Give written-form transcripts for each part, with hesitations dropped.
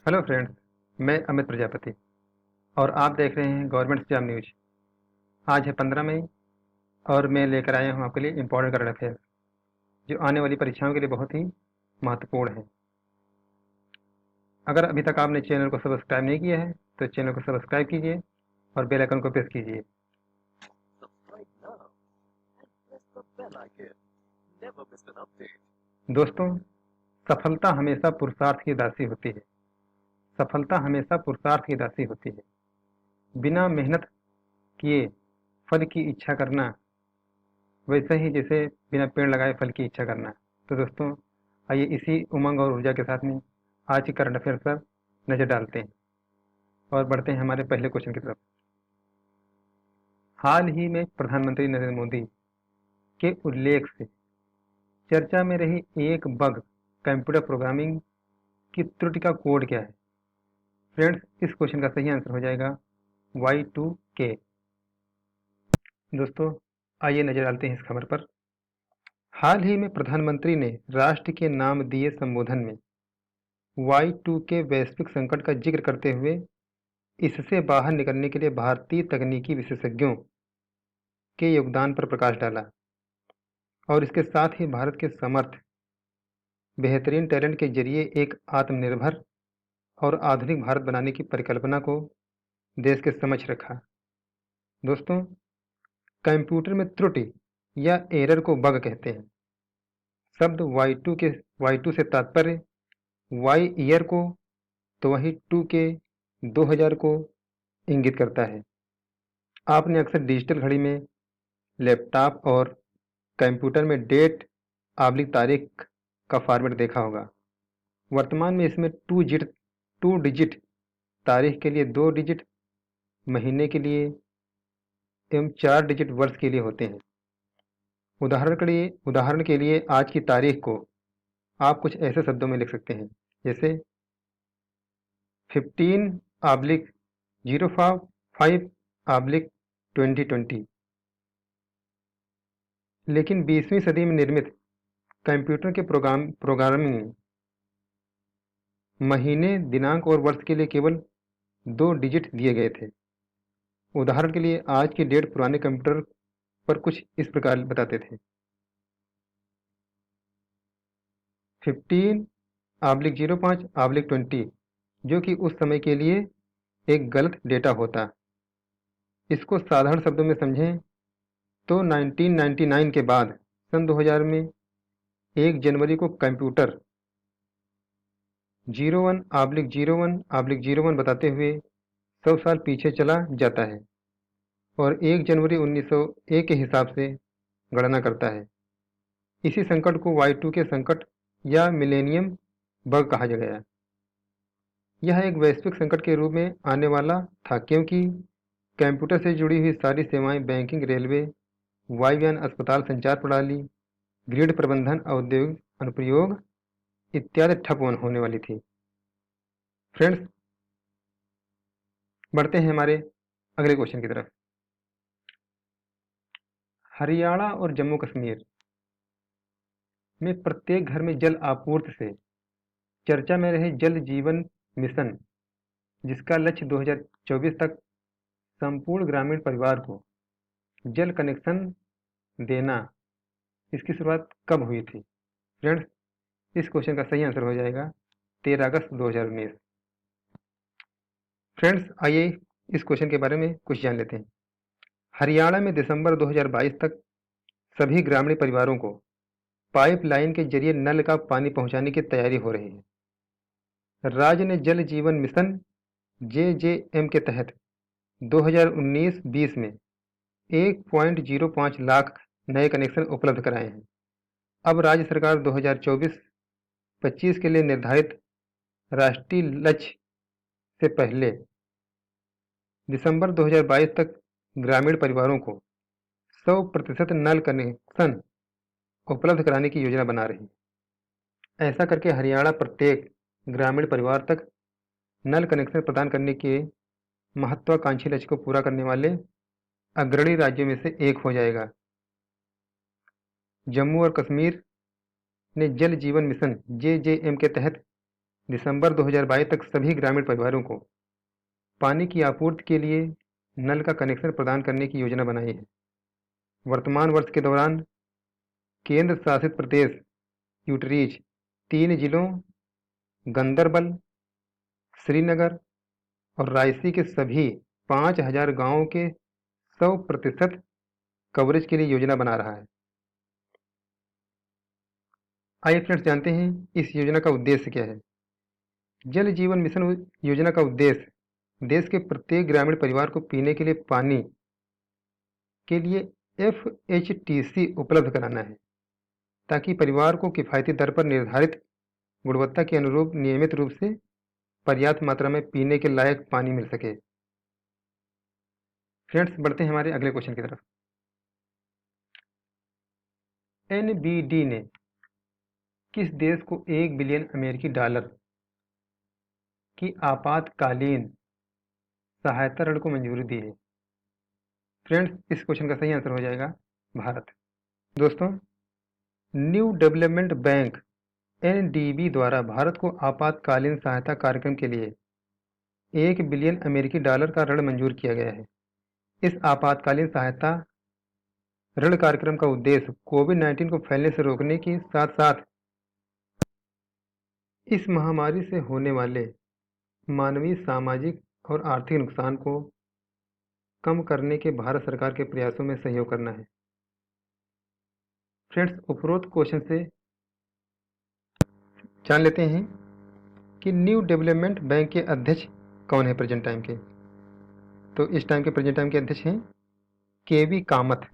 Hello friends, मैं अमित प्रजापति और आप देख रहे हैं गवर्नमेंट एग्जाम न्यूज। आज है 15 मई और मैं लेकर आया हूँ आपके लिए इम्पोर्टेंट करंट अफेयर जो आने वाली परीक्षाओं के लिए बहुत ही महत्वपूर्ण है। अगर अभी तक आपने चैनल को सब्सक्राइब नहीं किया है तो चैनल को सब्सक्राइब कीजिए और बेल आइकन को प्रेस कीजिए। दोस्तों, सफलता हमेशा पुरुषार्थ की दासी होती है। सफलता हमेशा पुरुषार्थ की दासी होती है। बिना मेहनत किए फल की इच्छा करना वैसे ही जैसे बिना पेड़ लगाए फल की इच्छा करना। तो दोस्तों, आइए इसी उमंग और ऊर्जा के साथ में आज की करंट अफेयर पर नज़र डालते हैं और बढ़ते हैं हमारे पहले क्वेश्चन की तरफ। हाल ही में प्रधानमंत्री नरेंद्र मोदी के उल्लेख से चर्चा में रही एक बग कंप्यूटर प्रोग्रामिंग की त्रुटि का कोड क्या है? फ्रेंड्स, इस क्वेश्चन का सही आंसर हो जाएगा Y2K। दोस्तों, आइए नजर डालते हैं इस खबर पर। हाल ही में प्रधानमंत्री ने राष्ट्र के नाम दिए संबोधन में Y2K वैश्विक संकट का जिक्र करते हुए इससे बाहर निकलने के लिए भारतीय तकनीकी विशेषज्ञों के योगदान पर प्रकाश डाला और इसके साथ ही भारत के समर्थ बेहतरीन टैलेंट के जरिए एक आत्मनिर्भर और आधुनिक भारत बनाने की परिकल्पना को देश के समक्ष रखा। दोस्तों, कंप्यूटर में त्रुटि या एरर को बग कहते हैं। शब्द Y2 से तात्पर्य Y ईयर को तो वही 2K 2000 को इंगित करता है। आपने अक्सर डिजिटल घड़ी में, लैपटॉप और कंप्यूटर में डेट आब्लिक तारीख का फॉर्मेट देखा होगा। वर्तमान में इसमें टू डिजिट तारीख के लिए 2 डिजिट, महीने के लिए एवं 4 डिजिट वर्ष के लिए होते हैं। उदाहरण के लिए आज की तारीख को आप कुछ ऐसे शब्दों में लिख सकते हैं जैसे 15/05/2020। लेकिन 20वीं सदी में निर्मित कंप्यूटर के प्रोग्रामिंग में महीने, दिनांक और वर्ष के लिए केवल 2 डिजिट दिए गए थे। उदाहरण के लिए आज की डेट पुराने कंप्यूटर पर कुछ इस प्रकार बताते थे: 15/05/20, जो कि उस समय के लिए एक गलत डेटा होता। इसको साधारण शब्दों में समझें तो 1999 के बाद सन 2000 में 1 जनवरी को कंप्यूटर 01/01/01 बताते हुए 100 साल पीछे चला जाता है और 1 जनवरी 1901 के हिसाब से गणना करता है। इसी संकट को Y2K संकट या मिलेनियम बग कहा गया। यह एक वैश्विक संकट के रूप में आने वाला था क्योंकि कंप्यूटर से जुड़ी हुई सारी सेवाएं, बैंकिंग, रेलवे, वायुयान, अस्पताल, संचार प्रणाली, ग्रिड प्रबंधन, औद्योगिक अनुप्रयोग इत्यादि ठप होने वाली थी। फ्रेंड्स, बढ़ते हैं हमारे अगले क्वेश्चन की तरफ। हरियाणा और जम्मू कश्मीर में प्रत्येक घर में जल आपूर्ति से चर्चा में रहे जल जीवन मिशन, जिसका लक्ष्य 2024 तक संपूर्ण ग्रामीण परिवार को जल कनेक्शन देना, इसकी शुरुआत कब हुई थी? फ्रेंड्स, इस क्वेश्चन का सही आंसर हो जाएगा 13 अगस्त 2019। फ्रेंड्स, आइए इस क्वेश्चन के बारे में कुछ जान लेते हैं। हरियाणा में दिसंबर 2022 तक सभी ग्रामीण परिवारों को पाइपलाइन के जरिए नल का पानी पहुंचाने की तैयारी हो रही है। राज्य ने जल जीवन मिशन JJM के तहत 2019-20 में 1.05 लाख नए कनेक्शन उपलब्ध कराए हैं। अब राज्य सरकार 2024-25 के लिए निर्धारित राष्ट्रीय लक्ष्य से पहले दिसंबर 2022 तक ग्रामीण परिवारों को 100% नल कनेक्शन उपलब्ध कराने की योजना बना रही है। ऐसा करके हरियाणा प्रत्येक ग्रामीण परिवार तक नल कनेक्शन प्रदान करने के महत्वाकांक्षी लक्ष्य को पूरा करने वाले अग्रणी राज्यों में से एक हो जाएगा। जम्मू और कश्मीर ने जल जीवन मिशन JJM के तहत दिसंबर 2022 तक सभी ग्रामीण परिवारों को पानी की आपूर्ति के लिए नल का कनेक्शन प्रदान करने की योजना बनाई है। वर्तमान वर्ष के दौरान केंद्र शासित प्रदेश यूटरीज 3 जिलों गंदरबल, श्रीनगर और रायसी के सभी 5,000 गांवों के 100% कवरेज के लिए योजना बना रहा है। आइए फ्रेंड्स जानते हैं इस योजना का उद्देश्य क्या है। जल जीवन मिशन योजना का उद्देश्य देश के प्रत्येक ग्रामीण परिवार को पीने के लिए पानी के लिए FHTC उपलब्ध कराना है, ताकि परिवार को किफ़ायती दर पर निर्धारित गुणवत्ता के अनुरूप नियमित रूप से पर्याप्त मात्रा में पीने के लायक पानी मिल सके। फ्रेंड्स बढ़ते हैं हमारे अगले क्वेश्चन की तरफ। NBD ने किस देश को 1 बिलियन अमेरिकी डॉलर की आपातकालीन सहायता ऋण को मंजूरी दी है? फ्रेंड्स इस क्वेश्चन का सही आंसर हो जाएगा भारत। दोस्तों, न्यू डेवलपमेंट बैंक NDB द्वारा भारत को आपातकालीन सहायता कार्यक्रम के लिए 1 बिलियन अमेरिकी डॉलर का ऋण मंजूर किया गया है। इस आपातकालीन सहायता ऋण कार्यक्रम का उद्देश्य कोविड-19 को फैलने से रोकने के साथ साथ इस महामारी से होने वाले मानवीय, सामाजिक और आर्थिक नुकसान को कम करने के भारत सरकार के प्रयासों में सहयोग करना है। फ्रेंड्स, उपरोक्त क्वेश्चन से जान लेते हैं कि न्यू डेवलपमेंट बैंक के अध्यक्ष कौन है प्रेजेंट टाइम के। तो इस टाइम के प्रेजेंट टाइम के अध्यक्ष हैं KV कामत।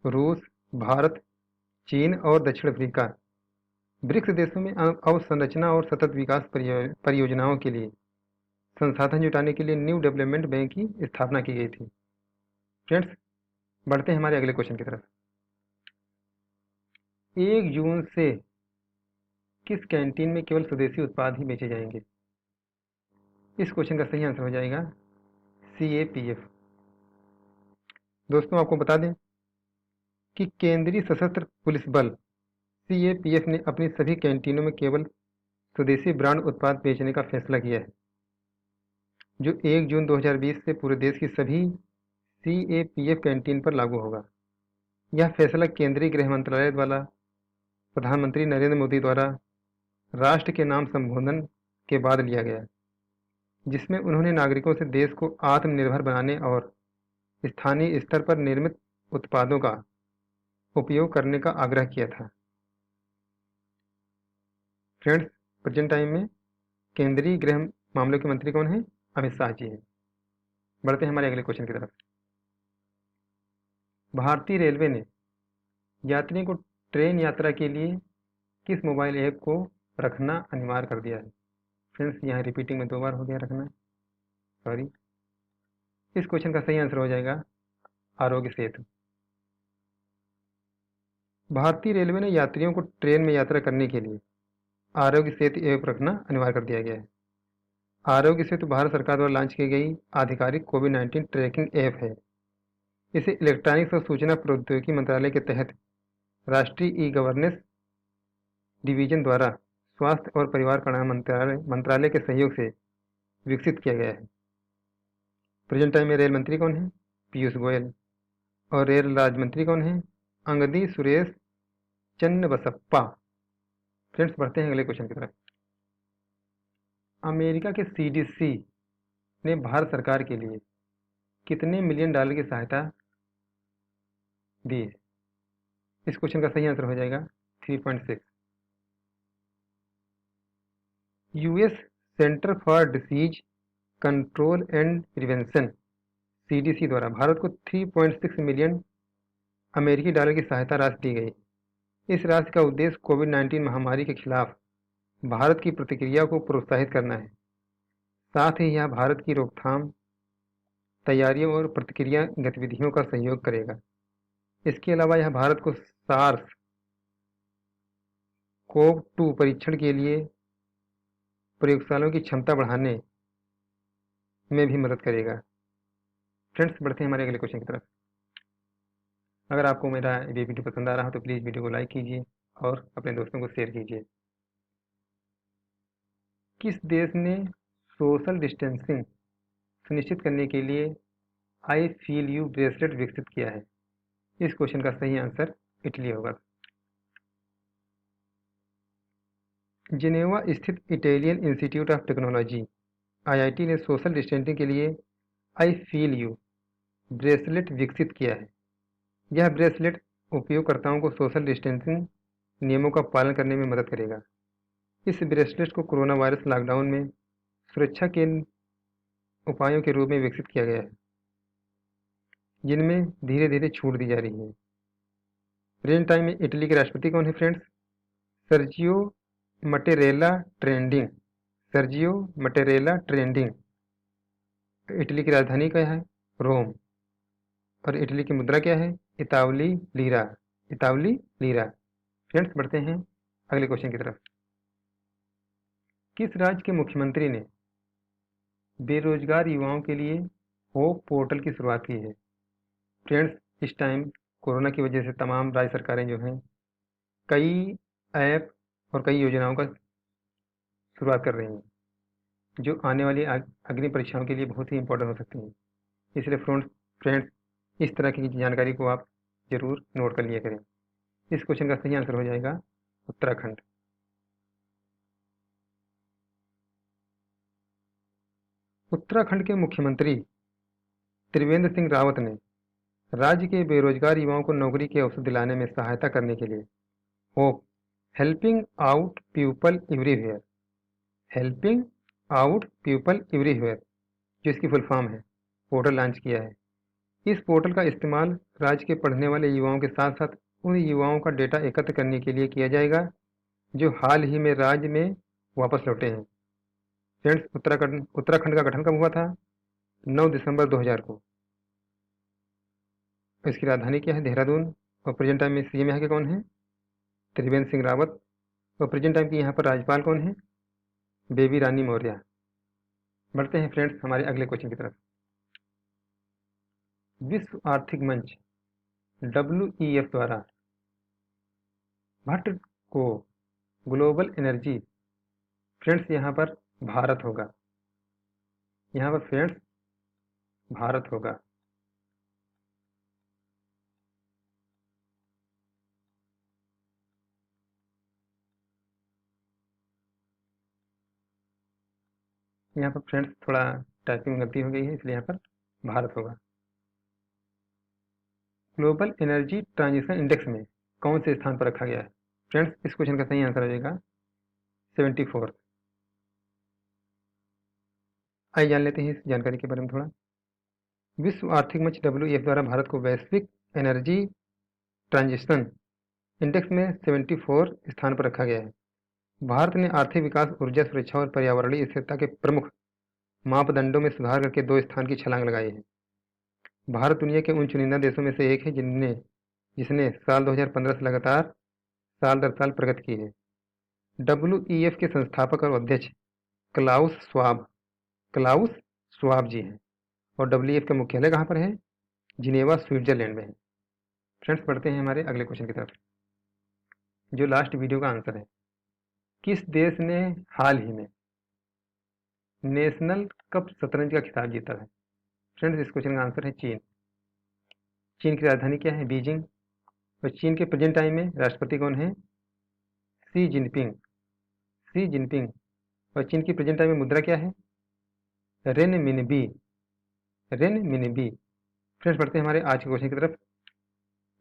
रूस, भारत, चीन और दक्षिण अफ्रीका ब्रिक्स देशों में अवसंरचना और सतत विकास परियोजनाओं के लिए संसाधन जुटाने के लिए न्यू डेवलपमेंट बैंक की स्थापना की गई थी। फ्रेंड्स बढ़ते हैं हमारे अगले क्वेश्चन की तरफ। 1 जून से किस कैंटीन में केवल स्वदेशी उत्पाद ही बेचे जाएंगे? इस क्वेश्चन का सही आंसर हो जाएगा CAPF। दोस्तों आपको बता दें कि केंद्रीय सशस्त्र पुलिस बल CAPF ने अपनी सभी कैंटीनों में केवल स्वदेशी ब्रांड उत्पाद बेचने का फैसला किया है, जो 1 जून 2020 से पूरे देश की सभी CAPF कैंटीन पर लागू होगा। यह फैसला केंद्रीय गृह मंत्रालय द्वारा प्रधानमंत्री नरेंद्र मोदी द्वारा राष्ट्र के नाम संबोधन के बाद लिया गया, जिसमें उन्होंने नागरिकों से देश को आत्मनिर्भर बनाने और स्थानीय स्तर पर निर्मित उत्पादों का उपयोग करने का आग्रह किया था। फ्रेंड्स प्रेजेंट टाइम में केंद्रीय गृह मामलों के मंत्री कौन हैं? अमित शाह जी हैं। बढ़ते हैं हमारे अगले क्वेश्चन की तरफ। भारतीय रेलवे ने यात्रियों को ट्रेन यात्रा के लिए किस मोबाइल ऐप को रखना अनिवार्य कर दिया है? फ्रेंड्स यहाँ रिपीटिंग में 2 बार हो गया रखना, सॉरी। इस क्वेश्चन का सही आंसर हो जाएगा आरोग्य सेतु। भारतीय रेलवे ने यात्रियों को ट्रेन में यात्रा करने के लिए आरोग्य सेतु ऐप रखना अनिवार्य कर दिया गया है। आरोग्य सेतु भारत सरकार द्वारा लॉन्च की गई आधिकारिक कोविड-19 ट्रैकिंग ऐप है। इसे इलेक्ट्रॉनिक्स और सूचना प्रौद्योगिकी मंत्रालय के तहत राष्ट्रीय ई-गवर्नेंस डिवीजन द्वारा स्वास्थ्य और परिवार कल्याण मंत्रालय के सहयोग से विकसित किया गया है। प्रेजेंट टाइम में रेल मंत्री कौन है? पीयूष गोयल। और रेल राज्य मंत्री कौन है? अंगदी सुरेश चन्नबसप्पा। फ्रेंड्स बढ़ते हैं अगले क्वेश्चन की तरफ। अमेरिका के CDC ने भारत सरकार के लिए कितने मिलियन डॉलर की सहायता दी है? इस क्वेश्चन का सही आंसर हो जाएगा 3.6। US centre for disease control and prevention CDC द्वारा भारत को 3.6 मिलियन अमेरिकी डॉलर की सहायता राशि दी गई। इस राशि का उद्देश्य कोविड-19 महामारी के खिलाफ भारत की प्रतिक्रिया को प्रोत्साहित करना है। साथ ही यह भारत की रोकथाम तैयारियों और प्रतिक्रिया गतिविधियों का सहयोग करेगा। इसके अलावा यह भारत को SARS CoV-2 परीक्षण के लिए प्रयोगशालाओं की क्षमता बढ़ाने में भी मदद करेगा। फ्रेंड्स बढ़ते हैं हमारे अगले क्वेश्चन की तरफ। अगर आपको मेरा ये वीडियो पसंद आ रहा हो तो प्लीज़ वीडियो को लाइक कीजिए और अपने दोस्तों को शेयर कीजिए। किस देश ने सोशल डिस्टेंसिंग सुनिश्चित करने के लिए आई फील यू ब्रेसलेट विकसित किया है? इस क्वेश्चन का सही आंसर इटली होगा। जिनेवा स्थित Italian institute of technology (IIT) ने सोशल डिस्टेंसिंग के लिए आई फील यू ब्रेसलेट विकसित किया है। यह ब्रेसलेट उपयोगकर्ताओं को सोशल डिस्टेंसिंग नियमों का पालन करने में मदद करेगा। इस ब्रेसलेट को कोरोना वायरस लॉकडाउन में सुरक्षा के उपायों के रूप में विकसित किया गया है, जिनमें धीरे धीरे छूट दी जा रही है। प्रेजेंट टाइम में इटली के राष्ट्रपति कौन है friends? Sergio Mattarella trending. Sergio Mattarella trending. Italy की राजधानी क्या है? रोम। और इटली की मुद्रा क्या है? इतावली लीरा। इतावली लीरा। फ्रेंड्स, बढ़ते हैं अगले क्वेश्चन की तरफ। किस राज्य के मुख्यमंत्री ने बेरोजगार युवाओं के लिए होप पोर्टल की शुरुआत की है? फ्रेंड्स, इस टाइम कोरोना की वजह से तमाम राज्य सरकारें जो हैं कई ऐप और कई योजनाओं का शुरुआत कर रही हैं, जो आने वाली अग्नि परीक्षाओं के लिए बहुत ही इंपॉर्टेंट हो सकती हैं। इसलिए फ्रेंड्स, इस तरह की जानकारी को आप जरूर नोट कर लिया करें। इस क्वेश्चन का सही आंसर हो जाएगा उत्तराखंड। उत्तराखंड के मुख्यमंत्री त्रिवेंद्र सिंह रावत ने राज्य के बेरोजगार युवाओं को नौकरी के अवसर दिलाने में सहायता करने के लिए hope helping out people everywhere helping out people everywhere जो इसकी फुल फॉर्म है, पोर्टल लॉन्च किया है। इस पोर्टल का इस्तेमाल राज्य के पढ़ने वाले युवाओं के साथ साथ उन युवाओं का डेटा एकत्र करने के लिए किया जाएगा जो हाल ही में राज्य में वापस लौटे हैं। फ्रेंड्स, उत्तराखंड का गठन कब हुआ था? 9 दिसंबर 2000 को। इसकी राजधानी क्या है? देहरादून। और प्रेजेंट टाइम में सीएम यहाँ के कौन है? त्रिवेंद्र सिंह रावत। और प्रेजेंट टाइम की यहाँ पर राज्यपाल कौन है? बेबी रानी मौर्य। बढ़ते हैं फ्रेंड्स हमारे अगले क्वेश्चन की तरफ। विश्व आर्थिक मंच WEF द्वारा भारत को ग्लोबल एनर्जी, फ्रेंड्स यहाँ पर भारत होगा, यहाँ पर फ्रेंड्स भारत होगा। यहाँ पर फ्रेंड्स थोड़ा टाइपिंग में गलती हो गई है, इसलिए यहाँ पर भारत होगा। ग्लोबल एनर्जी ट्रांजिशन इंडेक्स में कौन से स्थान पर रखा गया है? फ्रेंड्स, इस क्वेश्चन का सही आंसर हो जाएगा 74। आइए जान लेते हैं इस जानकारी के बारे में थोड़ा। विश्व आर्थिक मंच WEF द्वारा भारत को वैश्विक एनर्जी ट्रांजिशन इंडेक्स में 74 स्थान पर रखा गया है। भारत ने आर्थिक विकास, ऊर्जा सुरक्षा और पर्यावरणीय स्थिरता के प्रमुख मापदंडों में सुधार करके 2 स्थान की छलांग लगाई है। भारत दुनिया के उन चुनिंदा देशों में से एक है जिसने साल 2015 से लगातार साल दर साल प्रगति की है। WEF के संस्थापक और अध्यक्ष क्लाउस श्वाब जी हैं। और WEF का मुख्यालय कहाँ पर है? जिनेवा, स्विट्जरलैंड में है। फ्रेंड्स, बढ़ते हैं हमारे अगले क्वेश्चन की तरफ, जो लास्ट वीडियो का आंसर है। किस देश ने हाल ही में नेशनल कप शतरंज का खिताब जीता है? फ्रेंड्स, इस क्वेश्चन का आंसर है चीन। चीन की राजधानी क्या है? बीजिंग। और चीन के प्रेजेंट टाइम में राष्ट्रपति कौन है? Xi Jinping. और चीन की प्रेजेंट टाइम में मुद्रा क्या है? रेनमिनबी। फ्रेंड्स, बढ़ते हैं हमारे आज के क्वेश्चन की तरफ।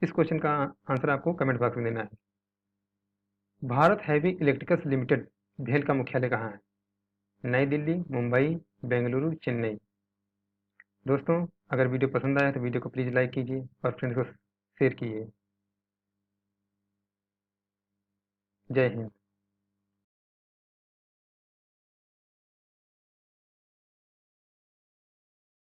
इस क्वेश्चन का आंसर आपको कमेंट बॉक्स में देना है। भारत हैवी इलेक्ट्रिकल्स लिमिटेड भेल का मुख्यालय कहाँ है? नई दिल्ली, मुंबई, बेंगलुरु, चेन्नई। दोस्तों, अगर वीडियो पसंद आया तो वीडियो को प्लीज़ लाइक कीजिए और फ्रेंड्स को शेयर कीजिए। जय हिंद।